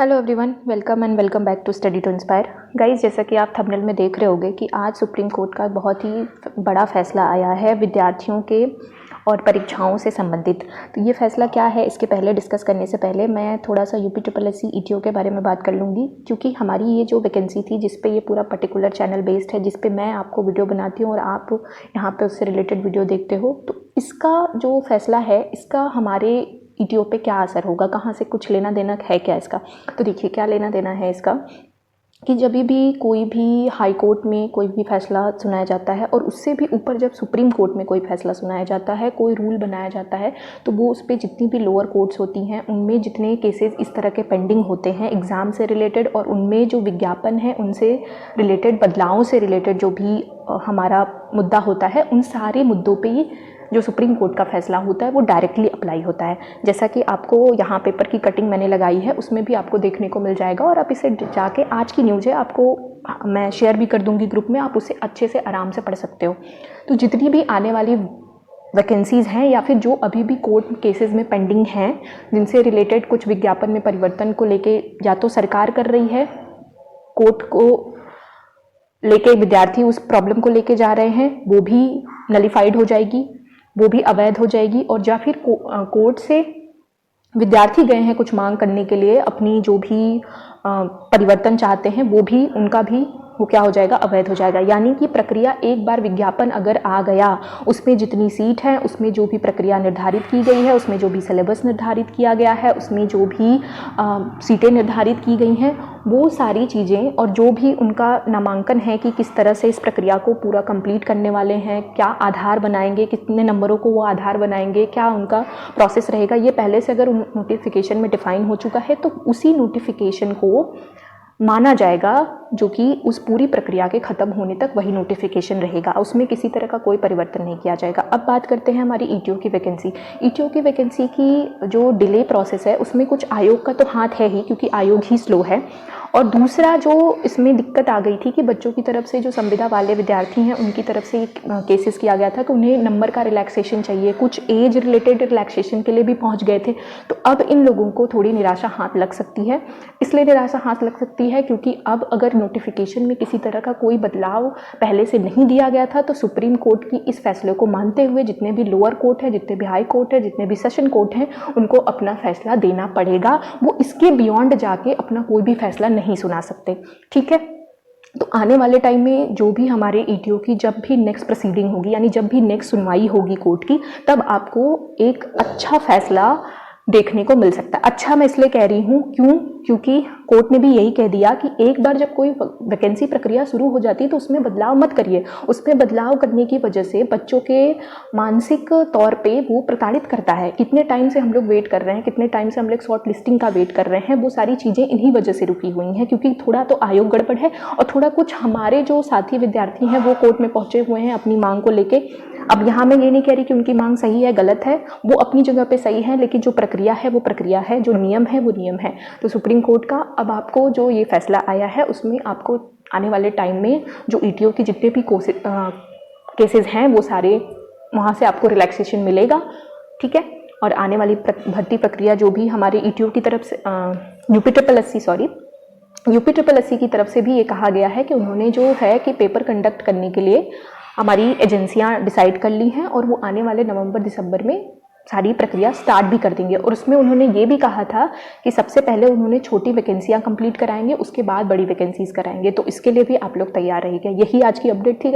Hello everyone, welcome back to study to inspire. Guys, जैसा कि आप थंबनेल में देख रहे होंगे कि आज सुप्रीम कोर्ट का बहुत ही बड़ा फैसला आया है विद्यार्थियों के और परीक्षाओं से संबंधित। तो ये फैसला क्या है, इसके पहले डिस्कस करने से पहले मैं थोड़ा सा UPSSC ETO के बारे में बात कर लूँगी, क्योंकि हमारी ये जो वैकेंसी थी जिस पे ये पूरा पर्टिकुलर चैनल बेस्ड है, जिस पे मैं आपको वीडियो बनाती हूँ और आप यहाँ पे उससे रिलेटेड वीडियो देखते हो, तो इसका जो फैसला है इसका हमारे ETO पे क्या असर होगा, कहाँ से कुछ लेना देना है क्या इसका। तो देखिए क्या लेना देना है इसका कि जब भी कोई भी हाई कोर्ट में कोई भी फैसला सुनाया जाता है और उससे भी ऊपर जब सुप्रीम कोर्ट में कोई फैसला सुनाया जाता है, कोई रूल बनाया जाता है, तो वो उस पर जितनी भी लोअर कोर्ट्स होती हैं उनमें जितने केसेस इस तरह के पेंडिंग होते हैं एग्ज़ाम से रिलेटेड और उनमें जो विज्ञापन है उनसे रिलेटेड, बदलावों से रिलेटेड जो भी हमारा मुद्दा होता है, उन सारे मुद्दों पर ही जो सुप्रीम कोर्ट का फैसला होता है वो डायरेक्टली अप्लाई होता है। जैसा कि आपको यहाँ पेपर की कटिंग मैंने लगाई है उसमें भी आपको देखने को मिल जाएगा, और आप इसे जाके, आज की न्यूज़ है, आपको मैं शेयर भी कर दूँगी ग्रुप में, आप उसे अच्छे से आराम से पढ़ सकते हो। तो जितनी भी आने वाली वैकेंसीज़ हैं या फिर जो अभी भी कोर्ट केसेस में पेंडिंग हैं जिनसे रिलेटेड कुछ विज्ञापन में परिवर्तन को लेके या तो सरकार कर रही है, कोर्ट को लेके विद्यार्थी उस प्रॉब्लम को लेके जा रहे हैं, वो भी नलिफाइड हो जाएगी, वो भी अवैध हो जाएगी। और या फिर कोर्ट से विद्यार्थी गए हैं कुछ मांग करने के लिए, अपनी जो भी परिवर्तन चाहते हैं वो भी, उनका भी वो क्या हो जाएगा, अवैध हो जाएगा। यानी कि प्रक्रिया, एक बार विज्ञापन अगर आ गया, उसमें जितनी सीट है, उसमें जो भी प्रक्रिया निर्धारित की गई है, उसमें जो भी सिलेबस निर्धारित किया गया है, उसमें जो भी सीटें निर्धारित की गई हैं, वो सारी चीज़ें और जो भी उनका नामांकन है कि किस तरह से इस प्रक्रिया को पूरा कंप्लीट करने वाले हैं, क्या आधार बनाएंगे, कितने नंबरों को वो आधार बनाएंगे, क्या उनका प्रोसेस रहेगा, ये पहले से अगर नोटिफिकेशन में डिफाइन हो चुका है तो उसी नोटिफिकेशन को माना जाएगा, जो कि उस पूरी प्रक्रिया के ख़त्म होने तक वही नोटिफिकेशन रहेगा, उसमें किसी तरह का कोई परिवर्तन नहीं किया जाएगा। अब बात करते हैं हमारी ETO की वैकेंसी। ETO की वैकेंसी की जो डिले प्रोसेस है उसमें कुछ आयोग का तो हाथ है ही, क्योंकि आयोग ही स्लो है। और दूसरा जो इसमें दिक्कत आ गई थी कि बच्चों की तरफ से जो संविदा वाले विद्यार्थी हैं उनकी तरफ से केसेस किया गया था कि उन्हें नंबर का रिलैक्सेशन चाहिए, कुछ एज रिलेटेड रिलैक्सेशन के लिए भी पहुंच गए थे। तो अब इन लोगों को थोड़ी निराशा हाथ लग सकती है। इसलिए निराशा हाथ लग सकती है क्योंकि अब अगर नोटिफिकेशन में किसी तरह का कोई बदलाव पहले से नहीं दिया गया था, तो सुप्रीम कोर्ट की इस फैसले को मानते हुए जितने भी लोअर कोर्ट है, जितने भी हाई कोर्ट है, जितने भी सेशन कोर्ट हैं, उनको अपना फैसला देना पड़ेगा। वो इसके बियॉन्ड जाके अपना कोई भी फैसला नहीं सुना सकते। ठीक है, तो आने वाले टाइम में जो भी हमारे ETO की जब भी नेक्स्ट प्रोसीडिंग होगी, यानी जब भी नेक्स्ट सुनवाई होगी कोर्ट की, तब आपको एक अच्छा फैसला देखने को मिल सकता है। अच्छा मैं इसलिए कह रही हूँ क्योंकि कोर्ट ने भी यही कह दिया कि एक बार जब कोई वैकेंसी प्रक्रिया शुरू हो जाती है तो उसमें बदलाव मत करिए। उसमें बदलाव करने की वजह से बच्चों के मानसिक तौर पे वो प्रताड़ित करता है। कितने टाइम से हम लोग वेट कर रहे हैं, कितने टाइम से हम लोग शॉर्ट लिस्टिंग का वेट कर रहे हैं, वो सारी चीज़ें इन्हीं वजह से रुकी हुई हैं, क्योंकि थोड़ा तो आयोग गड़बड़ है और थोड़ा कुछ हमारे जो साथी विद्यार्थी हैं वो कोर्ट में पहुँचे हुए हैं अपनी मांग को लेके। अब यहाँ मैं ये नहीं कह रही कि उनकी मांग सही है गलत है, वो अपनी जगह पे सही है, लेकिन जो प्रक्रिया है वो प्रक्रिया है, जो नियम है वो नियम है। तो सुप्रीम कोर्ट का अब आपको जो ये फैसला आया है उसमें आपको आने वाले टाइम में जो ETO की जितने भी केसेस हैं वो सारे वहाँ से आपको रिलैक्सेशन मिलेगा। ठीक है, और आने वाली भर्ती प्रक्रिया जो भी हमारे ETO की तरफ से UPSSC की तरफ से भी ये कहा गया है कि उन्होंने जो है कि पेपर कंडक्ट करने के लिए हमारी एजेंसियां डिसाइड कर ली हैं और वो आने वाले नवंबर-दिसंबर में सारी प्रक्रिया स्टार्ट भी कर देंगे। और उसमें उन्होंने ये भी कहा था कि सबसे पहले उन्होंने छोटी वैकेंसियां कंप्लीट कराएंगे, उसके बाद बड़ी वैकेंसीज कराएंगे। तो इसके लिए भी आप लोग तैयार रहिएगा। यही आज की अपडेट थी।